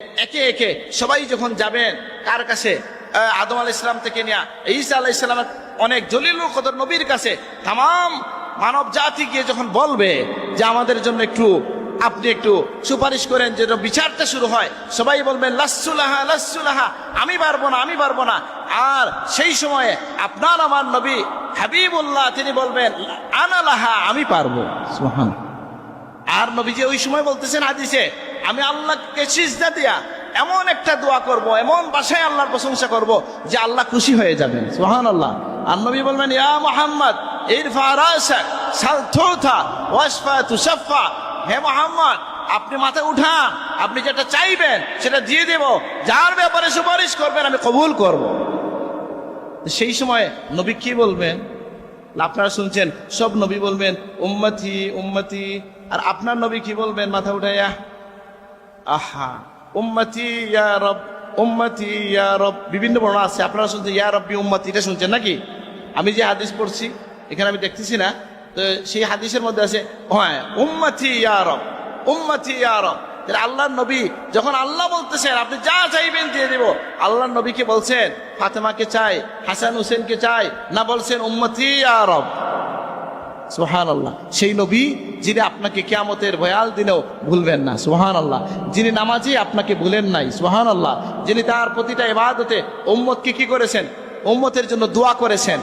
একে একে সবাই যখন যাবেন কার কাছে, আদম আলাইহিস সালাম থেকে নিয়ে ঈসা আলাইহিস সালামের অনেক জলিলুল কদর নবীর কাছে তাম মানব জাতি গিয়ে যখন বলবে যে আমাদের জন্য আপনি একটু সুপারিশ করেন, যে বিচারটা শুরু হয়, সবাই বলবেন লাসসুলাহা লাসসুলাহা, আমি পারবো না, আমি পারবো না। আর সেই সময়ে আপনার আমার নবী হাবিবুল্লাহ তিনি বলবেন আনা লাহা, আমি পারবো। সুবহান। আর নবীজি ওই সময় বলতেছেন হাদিসে, আমি আল্লাহকে সিজদা দিয়া এমন একটা দোয়া করব, এমন ভাষায় আল্লাহর প্রশংসা করব যে আল্লাহ খুশি হয়ে যাবেন। সুবহানাল্লাহ। আর নবী বলবেন ইয়া মুহাম্মদ ইরফা রাসাক সাল তুতা ওয়াশফা তুশাফা, হে মুহাম্মদ আপনি মাথা উঠান, আপনি যেটা চাইবেন সেটা দিয়ে দেব, যার ব্যাপারে সুপারিশ করবেন আমি কবুল করব। সেই সময় নবী কি বলবেন? আপনারা শুনছেন সব নবী বলবেন উম্মতি উম্মতি, আর আপনার নবী কি বলবেন মাথা উঠাইয়া? আহা, উম্মতি ইয়া রব, উম্মতি ইয়া রব। বিভিন্ন বর্ণনা আছে, আপনারা শুনছেন ইয়া রব্বি উম্মতি, এটা শুনছেন নাকি? আমি যে হাদিস পড়ছি এখানে আমি দেখতেছি না, তো সেই হাদিসের মধ্যে আছে হ্যাঁ উম্মতি ইয়া রব, উম্মতি ইয়া রব। আল্লাহর নবী যখন আল্লাহ বলতেছেন আপনি যা চাইবেন দিয়ে দেব, আল্লাহর নবীকে বলছেন ফাতেমাকে চাই, হাসান হুসেনকে চাই, না বলছেন উম্মতি ইয়া রব। সুবহানাল্লাহ। সেই নবী যিনি আপনাকে কিয়ামতের ভয়াল দিনেও ভুলবেন না। সুবহানাল্লাহ। যিনি নামাজি আপনাকে ভুলেন নাই। সুবহানাল্লাহ। যিনি তার প্রতিটা ইবাদতে উম্মতকে কি করেছেন? উম্মতের জন্য দোয়া করেছেন।